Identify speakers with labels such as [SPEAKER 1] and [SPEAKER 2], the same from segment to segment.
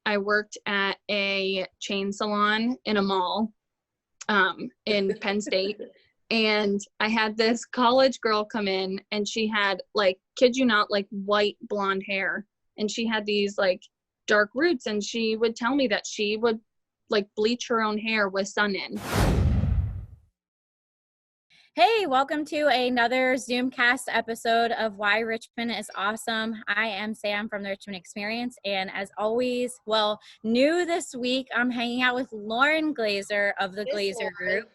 [SPEAKER 1] I worked at a chain salon in a mall in Penn State. And I had this college girl come in, and she had, like, kid you not, like white blonde hair. And she had these like dark roots, and she would tell me that she would like bleach her own hair with sun in.
[SPEAKER 2] Hey, welcome to another Zoomcast episode of Why Richmond is Awesome. I am Sam from the Richmond Experience, and as always, well, new this week, I'm hanging out with Laruen Glaser of the Glaser Group.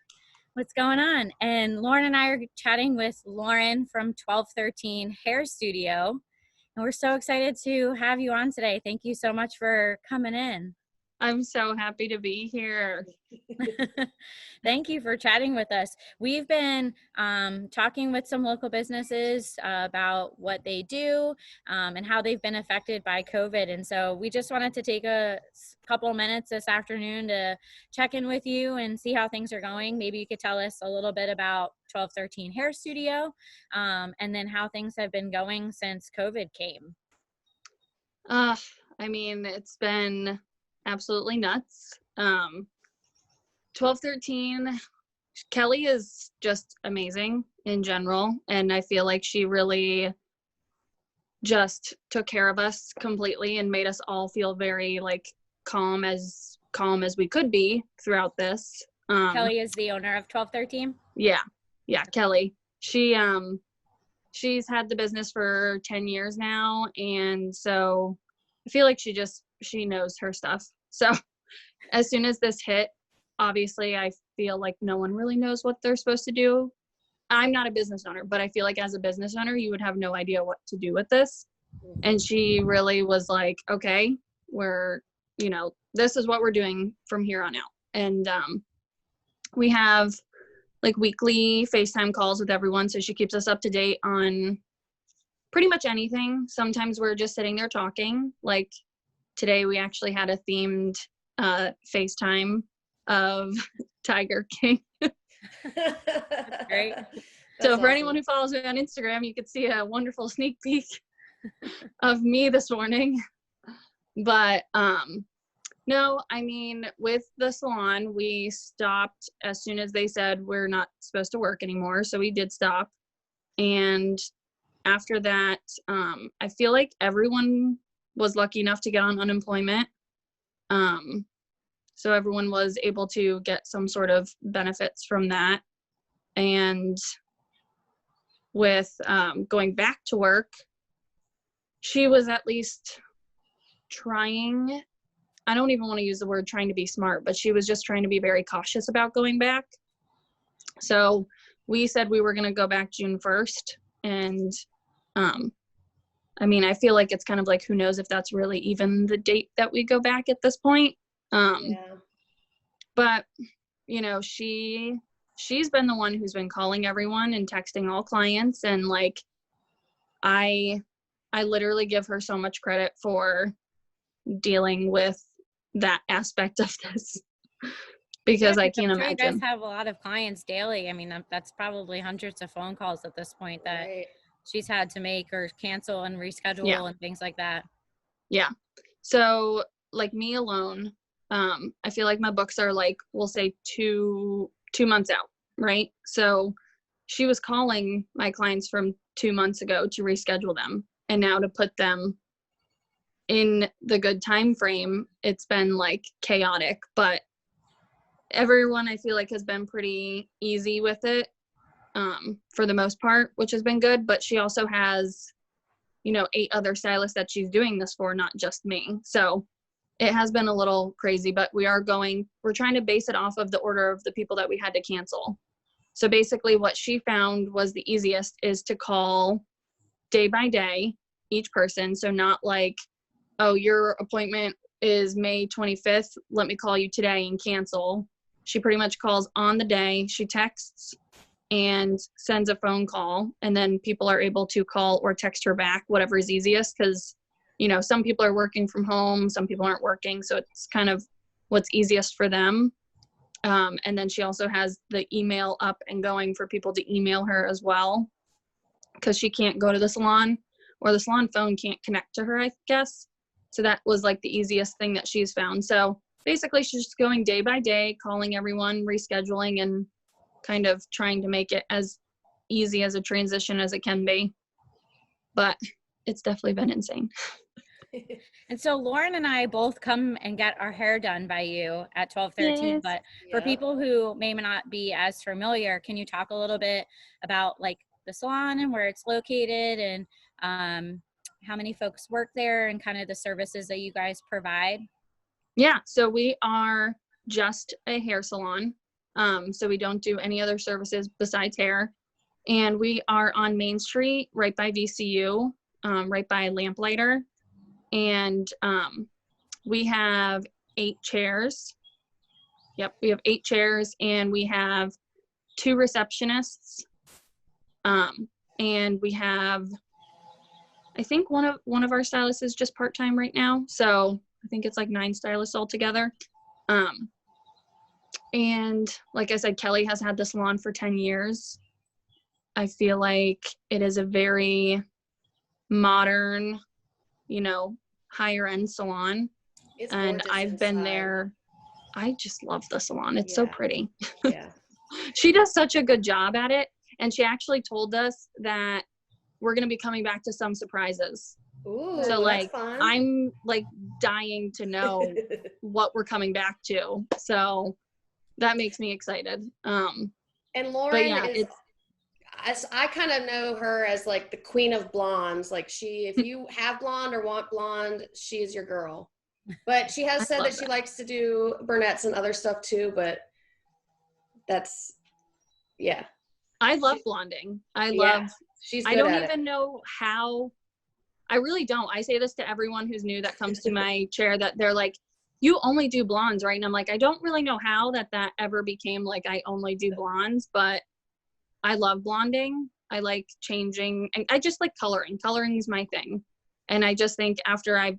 [SPEAKER 2] What's going on? And Lauren and I are chatting with Lauren from 1213 Hair Studio, and we're so excited to have you on today. Thank you so much for coming in.
[SPEAKER 1] I'm so happy to be here.
[SPEAKER 2] Thank you for chatting with us. We've been talking with some local businesses about what they do and how they've been affected by COVID. And so we just wanted to take a couple minutes this afternoon to check in with you and see how things are going. Maybe you could tell us a little bit about 1213 Hair Studio and then how things have been going since COVID came.
[SPEAKER 1] I mean, it's been absolutely nuts. 1213, Kelly is just amazing in general, and I feel like she really just took care of us completely and made us all feel very like calm as we could be throughout this.
[SPEAKER 2] Kelly is the owner of 1213.
[SPEAKER 1] Yeah, Kelly. She's had the business for 10 years now, and so I feel like she knows her stuff. So as soon as this hit, obviously I feel like no one really knows what they're supposed to do. I'm not a business owner, but I feel like as a business owner, you would have no idea what to do with this. And she really was like, okay, this is what we're doing from here on out. And we have like weekly FaceTime calls with everyone. So she keeps us up to date on pretty much anything. Sometimes we're just sitting there talking. Like today we actually had a themed FaceTime of Tiger King.
[SPEAKER 2] Great.
[SPEAKER 1] So for anyone who follows me on Instagram, you could see a wonderful sneak peek of me this morning. But no, I mean, with the salon, we stopped as soon as they said we're not supposed to work anymore. So we did stop. And after that, I feel like everyone was lucky enough to get on unemployment. So everyone was able to get some sort of benefits from that. And with going back to work, she was at least trying. I don't even want to use the word trying to be smart, but she was just trying to be very cautious about going back. So we said we were going to go back June 1st. And I mean, I feel like it's kind of like, who knows if that's really even the date that we go back at this point. But she's been the one who's been calling everyone and texting all clients, and like I literally give her so much credit for dealing with that aspect of this because I can't imagine.
[SPEAKER 2] You guys have a lot of clients daily. I mean, that's probably hundreds of phone calls at this point that she's had to make or cancel and reschedule and things like that. Yeah.
[SPEAKER 1] So like me alone, I feel like my books are like, we'll say two months out, right? So she was calling my clients from 2 months ago to reschedule them, and now to put them in the good time frame, it's been like chaotic. But everyone I feel like has been pretty easy with it for the most part, which has been good. But she also has 8 other stylists that she's doing this for, not just me. So it has been a little crazy, but we're trying to base it off of the order of the people that we had to cancel. So basically what she found was the easiest is to call day by day each person. So not like, oh, your appointment is May 25th. Let me call you today and cancel. She pretty much calls on the day. She texts and sends a phone call, and then people are able to call or text her back, whatever is easiest, because some people are working from home, some people aren't working, so it's kind of what's easiest for them. And then she also has the email up and going for people to email her as well, because she can't go to the salon, or the salon phone can't connect to her, I guess. So that was like the easiest thing that she's found. So basically she's just going day by day, calling everyone, rescheduling, and kind of trying to make it as easy as a transition as it can be. But it's definitely been insane.
[SPEAKER 2] And so Lauren and I both come and get our hair done by you at 1213.
[SPEAKER 1] Yes.
[SPEAKER 2] But for people who may not be as familiar, can you talk a little bit about like the salon and where it's located, and how many folks work there, and kind of the services that you guys provide?
[SPEAKER 1] Yeah, so we are just a hair salon. So we don't do any other services besides hair. And we are on Main Street, right by VCU, right by Lamplighter. And we have 8 chairs. Yep, we have 8 chairs, and we have 2 receptionists. And we have, I think one of our stylists is just part-time right now. So I think it's like 9 stylists altogether. And like I said, Kelly has had the salon for 10 years. I feel like it is a very modern, you know, higher end salon.
[SPEAKER 3] It's
[SPEAKER 1] And I've been
[SPEAKER 3] inside.
[SPEAKER 1] there. I just love the salon. It's so pretty.
[SPEAKER 3] Yeah.
[SPEAKER 1] She does such a good job at it. And she actually told us that we're going to be coming back to some surprises.
[SPEAKER 3] Ooh,
[SPEAKER 1] So like,
[SPEAKER 3] that's fun.
[SPEAKER 1] I'm like dying to know what we're coming back to. So that makes me excited.
[SPEAKER 3] And Lauren
[SPEAKER 1] but yeah,
[SPEAKER 3] is, I kind of know her as like the queen of blondes. Like if you have blonde or want blonde, she is your girl. But she has said that she likes to do brunettes and other stuff too, but that's, yeah.
[SPEAKER 1] I love blonding.
[SPEAKER 3] She's good
[SPEAKER 1] I don't
[SPEAKER 3] at
[SPEAKER 1] even know how, I really don't. I say this to everyone who's new that comes to my chair, that they're like, you only do blondes, right? And I'm like, I don't really know how that ever became like I only do blondes, but I love blonding. I like changing, and I just like coloring. Coloring is my thing. And I just think after I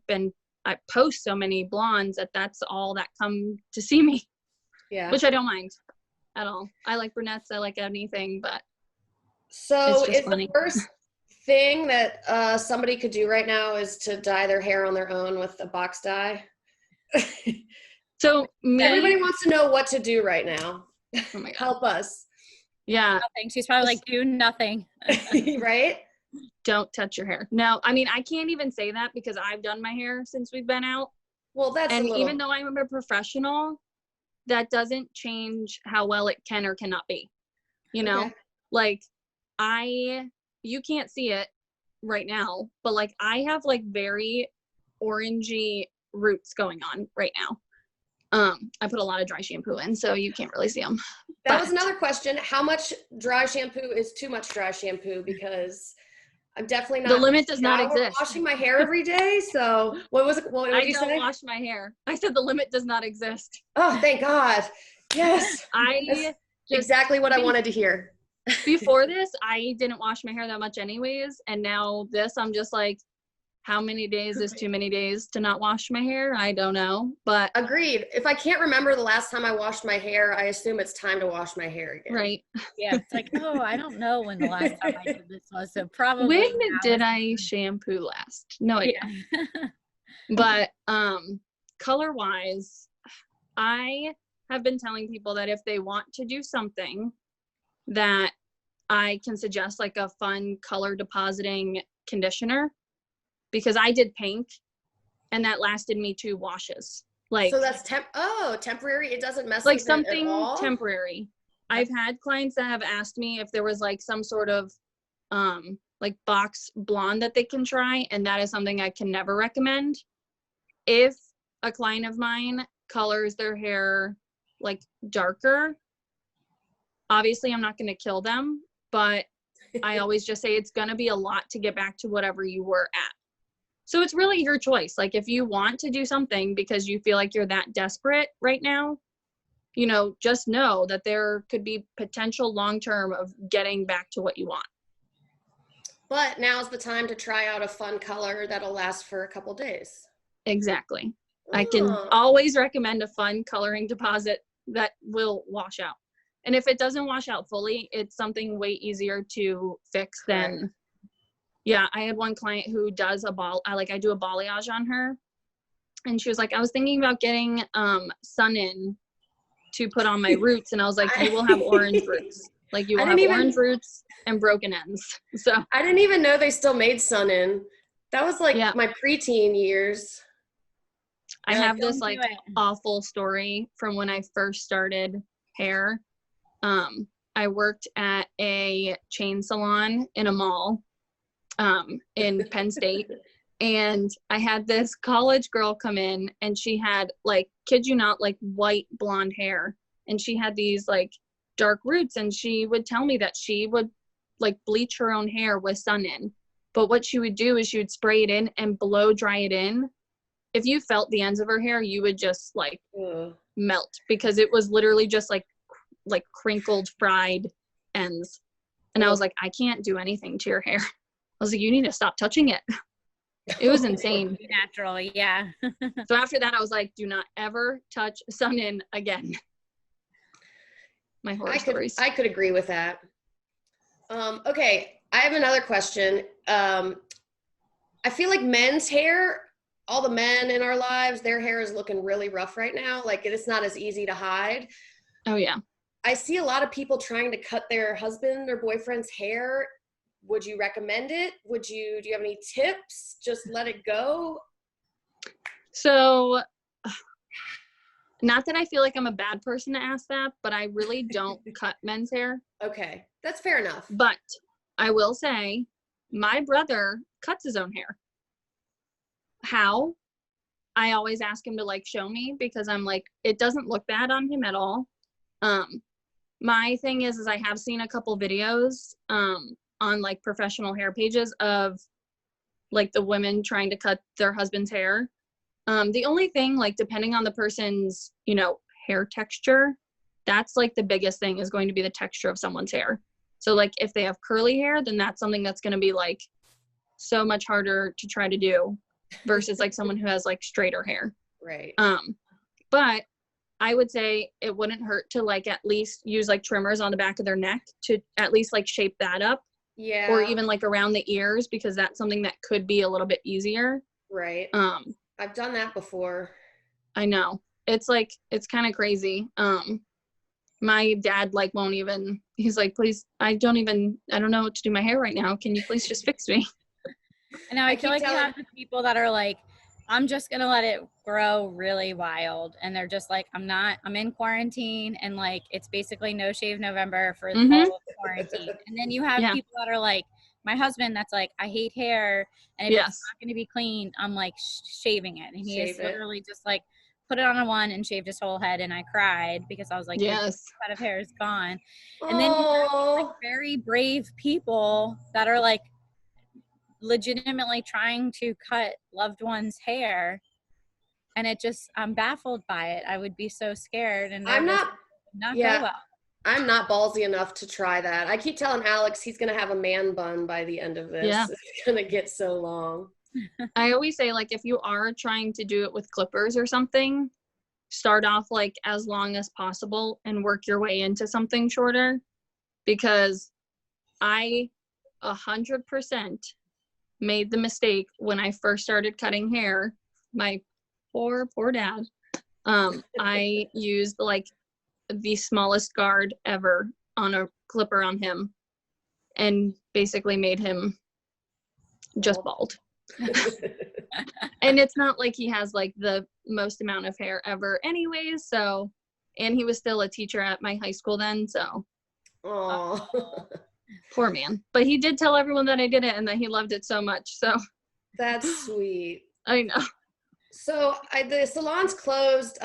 [SPEAKER 1] post so many blondes that's all that come to see me.
[SPEAKER 3] Yeah.
[SPEAKER 1] Which I don't mind at all. I like brunettes. I like anything, but
[SPEAKER 3] so
[SPEAKER 1] it's just
[SPEAKER 3] is
[SPEAKER 1] funny.
[SPEAKER 3] the first thing that somebody could do right now is to dye their hair on their own with a box dye?
[SPEAKER 1] So
[SPEAKER 3] everybody wants to know what to do right now.
[SPEAKER 1] Oh my God.
[SPEAKER 3] Help us.
[SPEAKER 1] Yeah.
[SPEAKER 2] Nothing. She's probably like, do nothing.
[SPEAKER 3] Right?
[SPEAKER 1] Don't touch your hair. No, I mean, I can't even say that because I've done my hair since we've been out.
[SPEAKER 3] Well,
[SPEAKER 1] even though I'm a professional, that doesn't change how well it can or cannot be. You know,
[SPEAKER 3] okay.
[SPEAKER 1] Like you can't see it right now, but like I have like very orangey roots going on right now. I put a lot of dry shampoo in, so you can't really see them.
[SPEAKER 3] That was another question. How much dry shampoo is too much dry shampoo? Because I'm definitely not.
[SPEAKER 1] The limit does not exist.
[SPEAKER 3] Washing my hair every day. So what was it? What did you say?
[SPEAKER 1] I don't wash my hair. I said the limit does not exist.
[SPEAKER 3] Oh, thank God. Yes.
[SPEAKER 1] That's
[SPEAKER 3] exactly what I wanted to hear.
[SPEAKER 1] Before this, I didn't wash my hair that much anyways. And now this, I'm just like, how many days is too many days to not wash my hair? I don't know, but.
[SPEAKER 3] Agreed. If I can't remember the last time I washed my hair, I assume it's time to wash my hair again.
[SPEAKER 1] Right.
[SPEAKER 2] Yeah. It's like, oh, I don't know when the last time I did this was. So probably.
[SPEAKER 1] When did I shampoo last? No idea.
[SPEAKER 2] Yeah.
[SPEAKER 1] But color wise, I have been telling people that if they want to do something, that I can suggest like a fun color depositing conditioner, because I did pink and that lasted me 2 washes. Like,
[SPEAKER 3] so that's temporary. It doesn't mess
[SPEAKER 1] like
[SPEAKER 3] with
[SPEAKER 1] something
[SPEAKER 3] it at all?
[SPEAKER 1] temporary. I've had clients that have asked me if there was like some sort of like box blonde that they can try, and that is something I can never recommend. If a client of mine colors their hair like darker, obviously I'm not going to kill them, but I always just say it's going to be a lot to get back to whatever you were at. So it's really your choice. Like if you want to do something because you feel like you're that desperate right now, you know, just know that there could be potential long-term of getting back to what you want.
[SPEAKER 3] But now's the time to try out a fun color that'll last for a couple days.
[SPEAKER 1] Exactly. I can always recommend a fun coloring deposit that will wash out. And if it doesn't wash out fully, it's something way easier to fix than, yeah, I had one client who does I do a balayage on her, And she was like, I was thinking about getting sun in to put on my roots. And I was like, you will have orange roots. Like you will have orange roots and broken ends. So
[SPEAKER 3] I didn't even know they still made sun in. That was like my preteen years.
[SPEAKER 1] I have this like awful story from when I first started hair. I worked at a chain salon in a mall in Penn State. And I had this college girl come in, and she had, like, kid you not, like white blonde hair. And she had these like dark roots, and she would tell me that she would like bleach her own hair with sun in. But what she would do is she would spray it in and blow dry it in. If you felt the ends of her hair, you would just like melt, because it was literally just like crinkled, fried ends. And I was like, I can't do anything to your hair. I was like, you need to stop touching it. It was insane.
[SPEAKER 2] Naturally, yeah.
[SPEAKER 1] So after that, I was like, do not ever touch sun in again. My horror stories.
[SPEAKER 3] I could agree with that. Okay, I have another question. I feel like men's hair, all the men in our lives, their hair is looking really rough right now. Like it's not as easy to hide.
[SPEAKER 1] Oh yeah.
[SPEAKER 3] I see a lot of people trying to cut their husband or boyfriend's hair. Would you recommend it? Do you have any tips? Just let it go?
[SPEAKER 1] So, not that I feel like I'm a bad person to ask that, but I really don't cut men's hair.
[SPEAKER 3] Okay, that's fair enough.
[SPEAKER 1] But I will say, my brother cuts his own hair. How? I always ask him to like show me, because I'm like, it doesn't look bad on him at all. My thing is I have seen a couple videos, on like professional hair pages of like the women trying to cut their husband's hair. The only thing, like depending on the person's, hair texture, that's like the biggest thing is going to be the texture of someone's hair. So like if they have curly hair, then that's something that's going to be like so much harder to try to do versus like someone who has like straighter hair.
[SPEAKER 3] Right.
[SPEAKER 1] But I would say it wouldn't hurt to like at least use like trimmers on the back of their neck to at least like shape that up.
[SPEAKER 3] Yeah.
[SPEAKER 1] Or even like around the ears, because that's something that could be a little bit easier.
[SPEAKER 3] Right. I've done that before.
[SPEAKER 1] I know. It's like, it's kind of crazy. My dad like won't even, he's like, please, I don't know what to do my hair right now. Can you please just fix me?
[SPEAKER 2] And now I feel like you have the people that are like, I'm just going to let it grow really wild. And they're just like, I'm in quarantine, and like, it's basically no shave November for all of the quarantine. And then you have people that are like, my husband, that's like, I hate hair. And if it's not going to be clean, I'm like shaving it. And he is literally just like, put it on a one and shaved his whole head. And I cried because I was like, this cut of hair is gone. And then you have like very brave people that are like, legitimately trying to cut loved one's hair, and I'm baffled by it. I would be so scared, and
[SPEAKER 3] I'm not
[SPEAKER 2] go well.
[SPEAKER 3] I'm not ballsy enough to try that. I keep telling Alex he's gonna have a man bun by the end of this. It's gonna get so long.
[SPEAKER 1] I always say, like, if you are trying to do it with clippers or something, start off like as long as possible and work your way into something shorter, because I 100% made the mistake when I first started cutting hair. My poor dad. I used like the smallest guard ever on a clipper on him, and basically made him just bald. And it's not like he has like the most amount of hair ever anyways. So, and he was still a teacher at my high school then. So, poor man. But he did tell everyone that I did it and that he loved it so much. So
[SPEAKER 3] that's sweet.
[SPEAKER 1] I know.
[SPEAKER 3] So the salon's closed.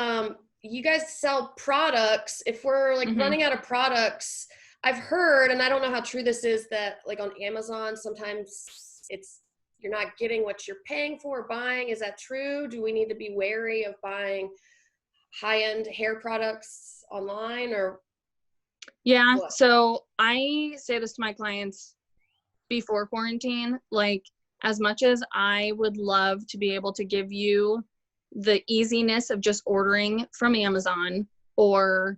[SPEAKER 3] You guys sell products. If we're like running out of products, I've heard, and I don't know how true this is, that like on Amazon, sometimes you're not getting what you're paying for or buying. Is that true? Do we need to be wary of buying high-end hair products online, or?
[SPEAKER 1] Yeah.
[SPEAKER 3] What?
[SPEAKER 1] So I say this to my clients before quarantine, like, as much as I would love to be able to give you the easiness of just ordering from Amazon or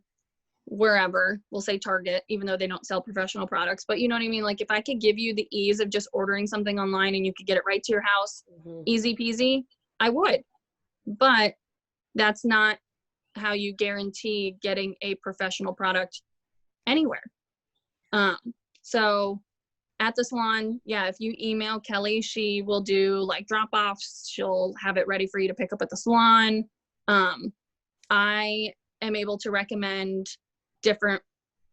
[SPEAKER 1] wherever, we'll say Target, even though they don't sell professional products, but you know what I mean? Like, if I could give you the ease of just ordering something online and you could get it right to your house, easy peasy, I would. but that's not how you guarantee getting a professional product anywhere. So at the salon, yeah, if you email Kelly, she will do like drop-offs. She'll have it ready for you to pick up at the salon. I am able to recommend different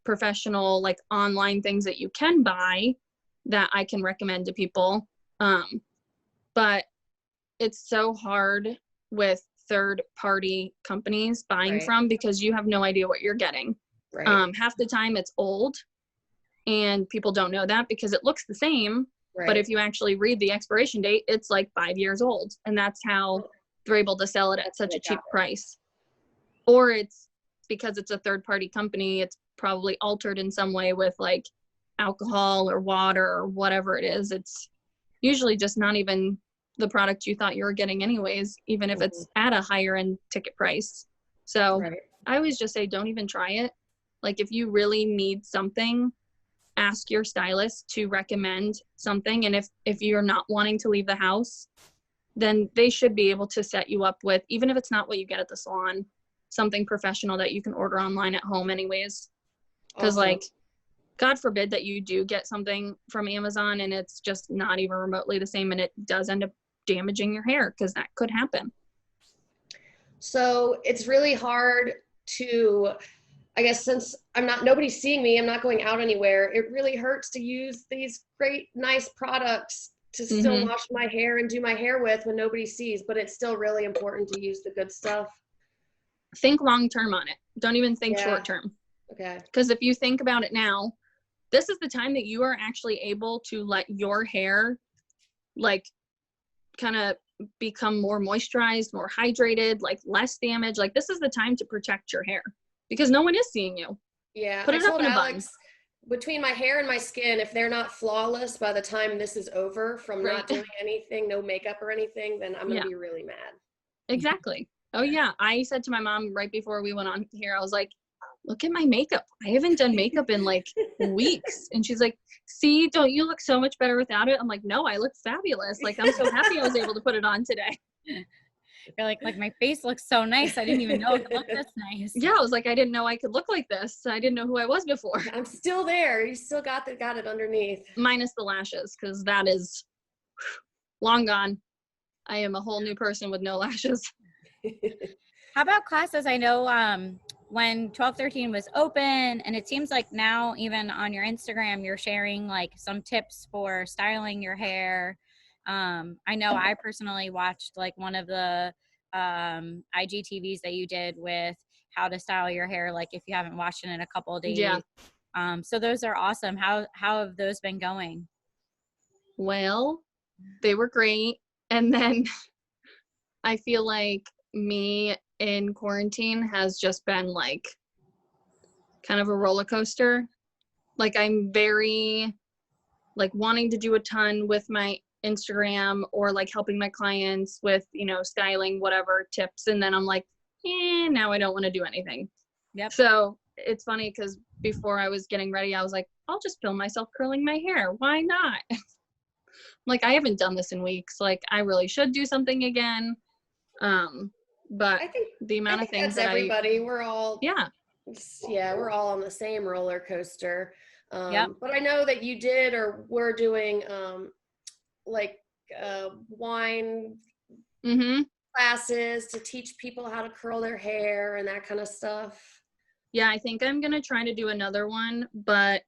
[SPEAKER 1] professional, like online things that you can buy that I can recommend to people. But it's so hard with third-party companies buying from, because you have no idea what you're getting. Half the time it's old, and people don't know that because it looks the same. But if you actually read the expiration date, it's like 5 years old, and that's how they're able to sell it at such a cheap price. Or it's because it's a third-party company, it's probably altered in some way with like alcohol or water or whatever it is. It's usually just not even the product you thought you were getting anyways, even if it's at a higher end ticket price. So I always just say, don't even try it. Like, if you really need something, ask your stylist to recommend something. And if you're not wanting to leave the house, then they should be able to set you up with, even if it's not what you get at the salon, something professional that you can order online at home anyways. Because like, God forbid that you do get something from Amazon and it's just not even remotely the same, and it does end up damaging your hair, because that could happen.
[SPEAKER 3] So it's really hard to, I guess, since nobody's seeing me, I'm not going out anywhere, it really hurts to use these great, nice products to still wash my hair and do my hair with when nobody sees, but it's still really important to use the good stuff.
[SPEAKER 1] Think long-term on it. Don't even think short-term.
[SPEAKER 3] Okay.
[SPEAKER 1] Because if you think about it now, this is the time that you are actually able to let your hair like kind of become more moisturized, more hydrated, like less damage. Like, this is the time to protect your hair because no one is seeing you.
[SPEAKER 3] Yeah.
[SPEAKER 1] Put it up in a
[SPEAKER 3] Alex,
[SPEAKER 1] bun.
[SPEAKER 3] Between my hair and my skin, if they're not flawless by the time this is over from not doing anything, no makeup or anything, then I'm going to be really mad.
[SPEAKER 1] Exactly. Oh yeah. I said to my mom right before we went on here, I was like, look at my makeup. I haven't done makeup in like weeks. And she's like, see, don't you look so much better without it? I'm like, no, I look fabulous. Like, I'm so happy I was able to put it on today.
[SPEAKER 2] You're like my face looks so nice. I didn't even know it could look this nice.
[SPEAKER 1] Yeah, I was like, I didn't know I could look like this. I didn't know who I was before.
[SPEAKER 3] I'm still there. You still got it underneath.
[SPEAKER 1] Minus the lashes, because that is long gone. I am a whole new person with no lashes.
[SPEAKER 2] How about classes? I know when 1213 was open, and it seems like now even on your Instagram, you're sharing like some tips for styling your hair. I know I personally watched like one of the IGTVs that you did with how to style your hair, like if you haven't watched it in a couple of days.
[SPEAKER 1] Yeah.
[SPEAKER 2] So those are awesome. How have those been going?
[SPEAKER 1] Well, they were great. And then I feel like me in quarantine has just been like kind of a roller coaster. Like, I'm very like wanting to do a ton with my Instagram or like helping my clients with, you know, styling, whatever tips. And then I'm like, now I don't want to do anything.
[SPEAKER 2] Yep.
[SPEAKER 1] So it's funny because before I was getting ready, I was like, I'll just film myself curling my hair. Why not? Like, I haven't done this in weeks. Like, I really should do something again. But
[SPEAKER 3] I think
[SPEAKER 1] the amount of things
[SPEAKER 3] that's
[SPEAKER 1] that
[SPEAKER 3] everybody. We're all we're all on the same roller coaster. But I know that you did or were doing wine classes to teach people how to curl their hair and that kind of stuff.
[SPEAKER 1] Yeah, I think I'm gonna try to do another one, but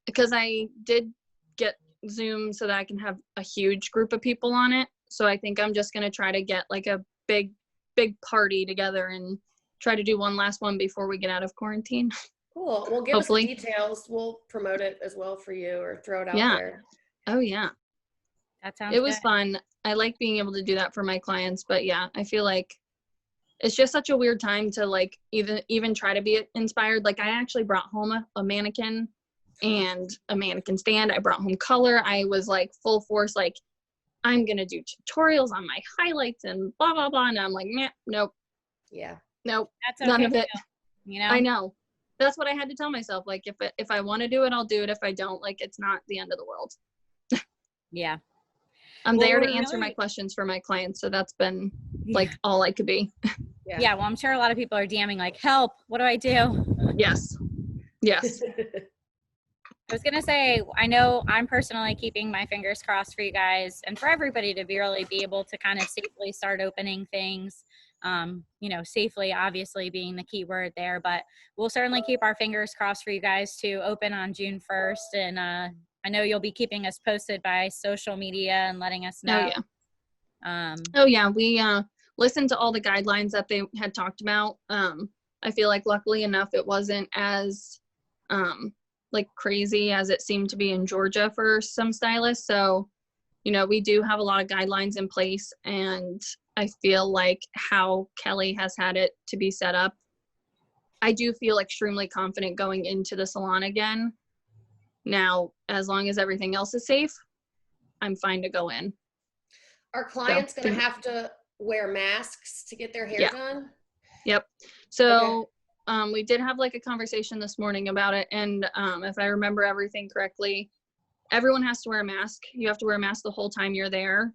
[SPEAKER 1] because I did get Zoom so that I can have a huge group of people on it. So I think I'm just gonna try to get like a big party together and try to do one last one before we get out of quarantine.
[SPEAKER 3] Cool. Well, give us the details. We'll promote it as well for you or throw it out there.
[SPEAKER 1] Oh yeah.
[SPEAKER 2] That sounds
[SPEAKER 1] It was fun. I like being able to do that for my clients, but yeah, I feel like it's just such a weird time to like even try to be inspired. Like, I actually brought home a mannequin and a mannequin stand. I brought home color. I was like full force, like, I'm going to do tutorials on my highlights and blah, blah, blah. And I'm like, nope.
[SPEAKER 3] Yeah.
[SPEAKER 1] Nope.
[SPEAKER 2] That's okay,
[SPEAKER 1] none of it.
[SPEAKER 2] You know?
[SPEAKER 1] I know. That's what I had to tell myself. Like, if I want to do it, I'll do it. If I don't, like, it's not the end of the world.
[SPEAKER 2] Yeah.
[SPEAKER 1] I'm
[SPEAKER 2] Well,
[SPEAKER 1] there to
[SPEAKER 2] we're
[SPEAKER 1] answer my
[SPEAKER 2] really-
[SPEAKER 1] questions for my clients. So that's been like all I could be.
[SPEAKER 2] Yeah, well, I'm sure a lot of people are DMing like, help, what do I do?
[SPEAKER 1] Yes. Yes.
[SPEAKER 2] I was going to say, I know I'm personally keeping my fingers crossed for you guys and for everybody to really be able to kind of safely start opening things. You know, safely obviously being the key word there, but we'll certainly keep our fingers crossed for you guys to open on June 1st. And I know you'll be keeping us posted by social media and letting us know.
[SPEAKER 1] Oh yeah. We listened to all the guidelines that they had talked about. I feel like luckily enough, it wasn't as like crazy as it seemed to be in Georgia for some stylists. So, you know, we do have a lot of guidelines in place, and I feel like how Kelly has had it to be set up, I do feel extremely confident going into the salon again. Now, as long as everything else is safe, I'm fine to go in.
[SPEAKER 3] Are clients going to have to wear masks to get their hair done?
[SPEAKER 1] Yep. So we did have like a conversation this morning about it. And if I remember everything correctly, everyone has to wear a mask. You have to wear a mask the whole time you're there.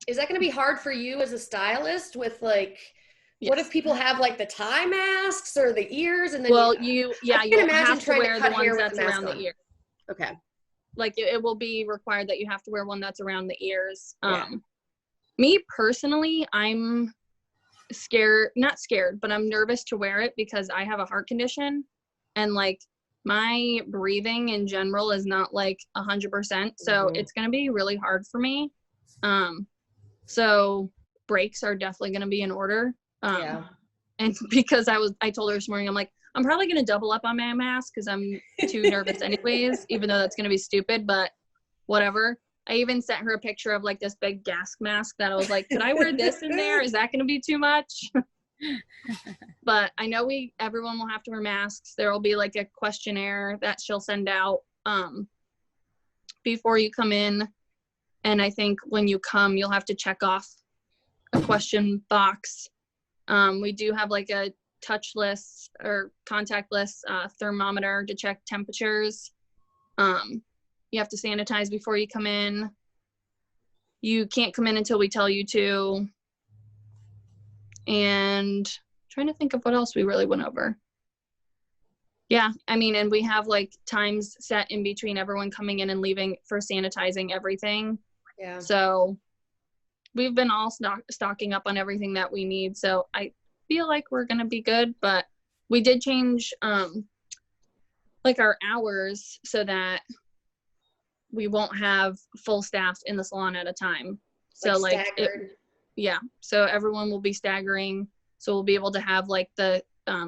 [SPEAKER 3] Is that going to be hard for you as a stylist with like, what if people have like the tie masks or the ears and then
[SPEAKER 1] I
[SPEAKER 3] you'll
[SPEAKER 1] have to wear the ones that's around the ear.
[SPEAKER 3] Okay.
[SPEAKER 1] Like it will be required that you have to wear one that's around the ears. Me personally, I'm not scared, but I'm nervous to wear it because I have a heart condition, and like my breathing in general is not like 100%. So it's going to be really hard for me. So breaks are definitely going to be in order. And because I told her this morning, I'm like, I'm probably going to double up on my mask because I'm too nervous anyways, even though that's going to be stupid, but whatever. I even sent her a picture of like this big gas mask that I was like, could I wear this in there? Is that going to be too much? But I know everyone will have to wear masks. There will be like a questionnaire that she'll send out before you come in. And I think when you come, you'll have to check off a question box. We do have like a touchless or contactless thermometer to check temperatures. You have to sanitize before you come in. You can't come in until we tell you to. And trying to think of what else we really went over. Yeah, I mean, and we have like times set in between everyone coming in and leaving for sanitizing everything.
[SPEAKER 3] Yeah.
[SPEAKER 1] So we've been all stocking up on everything that we need. So I feel like we're going to be good, but we did change like our hours so that we won't have full staff in the salon at a time. So like so everyone will be staggering. So we'll be able to have like the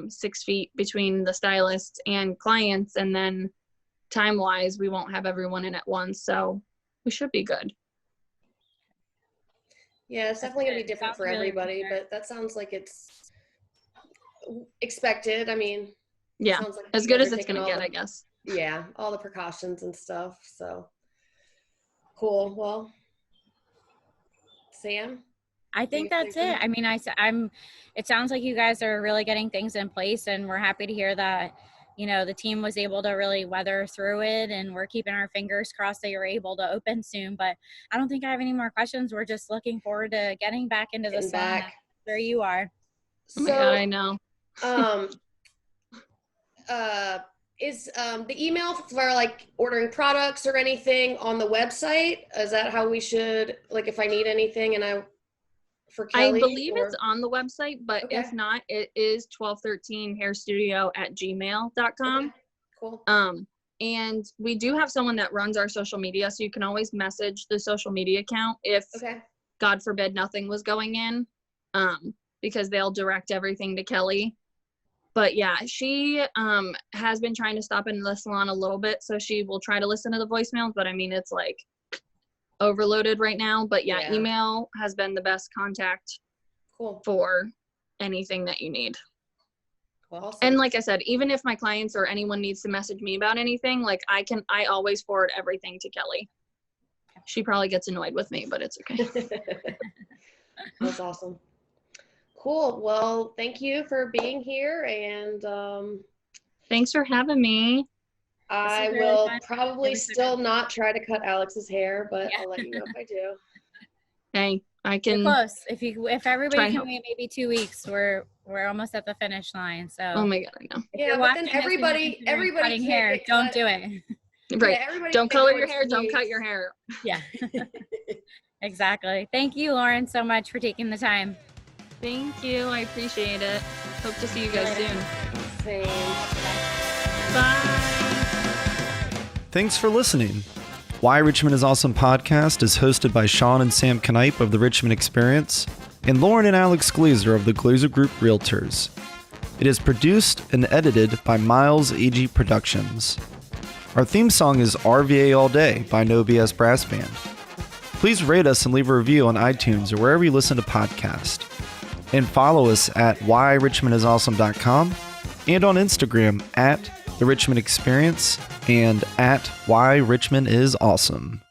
[SPEAKER 1] 6 feet between the stylists and clients, and then time wise we won't have everyone in at once, so we should be good.
[SPEAKER 3] Yeah, it's definitely gonna be different for everybody, but that sounds like it's expected. I mean,
[SPEAKER 1] yeah,
[SPEAKER 3] sounds like
[SPEAKER 1] as good as it's gonna get, I guess.
[SPEAKER 3] Yeah, all the precautions and stuff. So cool. Well, Sam,
[SPEAKER 2] I think that's it. I mean, it sounds like you guys are really getting things in place, and we're happy to hear that, you know, the team was able to really weather through it, and we're keeping our fingers crossed that you're able to open soon. But I don't think I have any more questions. We're just looking forward to getting back into the salon where you are.
[SPEAKER 1] Oh my God, I know.
[SPEAKER 3] Is the email for like ordering products or anything on the website? Is that how we should, like, if I need anything for Kelly?
[SPEAKER 1] I believe it's on the website, but if not, it is 1213hairstudio@gmail.com.
[SPEAKER 3] Okay. Cool.
[SPEAKER 1] And we do have someone that runs our social media, so you can always message the social media account if, God forbid, nothing was going in, because they'll direct everything to Kelly. But yeah, she has been trying to stop in the salon a little bit, so she will try to listen to the voicemails, but I mean, it's like overloaded right now. But yeah, email has been the best contact for anything that you need. Awesome. And like I said, even if my clients or anyone needs to message me about anything, like I always forward everything to Kelly. She probably gets annoyed with me, but it's okay.
[SPEAKER 3] That's awesome. Cool. Well, thank you for being here, and
[SPEAKER 1] thanks for having me.
[SPEAKER 3] I
[SPEAKER 2] really
[SPEAKER 3] will
[SPEAKER 2] fun.
[SPEAKER 3] probably
[SPEAKER 2] Really so
[SPEAKER 3] still not try to cut Alex's hair, but
[SPEAKER 2] Yeah.
[SPEAKER 3] I'll let you know if I do.
[SPEAKER 1] Hey, I
[SPEAKER 2] We're
[SPEAKER 1] can.
[SPEAKER 2] close. If everybody
[SPEAKER 1] try
[SPEAKER 2] can
[SPEAKER 1] help.
[SPEAKER 2] wait maybe 2 weeks, we're almost at the finish line. So
[SPEAKER 1] Oh my God, I know.
[SPEAKER 2] if
[SPEAKER 3] Yeah,
[SPEAKER 2] you're
[SPEAKER 3] but then
[SPEAKER 2] watching this and you're considering
[SPEAKER 3] everybody
[SPEAKER 2] cutting
[SPEAKER 3] can't
[SPEAKER 2] hair,
[SPEAKER 3] get
[SPEAKER 2] don't
[SPEAKER 3] cut.
[SPEAKER 2] do it.
[SPEAKER 1] Right.
[SPEAKER 3] Yeah, everybody
[SPEAKER 1] Don't
[SPEAKER 3] can't
[SPEAKER 1] color
[SPEAKER 3] go
[SPEAKER 1] your
[SPEAKER 3] in
[SPEAKER 1] hair.
[SPEAKER 3] 2
[SPEAKER 1] Don't cut
[SPEAKER 3] weeks.
[SPEAKER 1] your hair.
[SPEAKER 2] Yeah. Exactly. Thank you, Lauren, so much for taking the time.
[SPEAKER 1] Thank you. I appreciate it. Hope to see you guys soon.
[SPEAKER 3] Same.
[SPEAKER 1] Bye.
[SPEAKER 4] Thanks for listening. Why Richmond is Awesome podcast is hosted by Sean and Sam Kanipe of the Richmond Experience and Lauren and Alex Glaser of the Glaser Group Realtors. It is produced and edited by Miles AG Productions. Our theme song is RVA All Day by No BS Brass Band. Please rate us and leave a review on iTunes or wherever you listen to podcasts. And follow us at whyrichmondisawesome.com and on Instagram at The Richmond Experience and at Why Richmond is Awesome.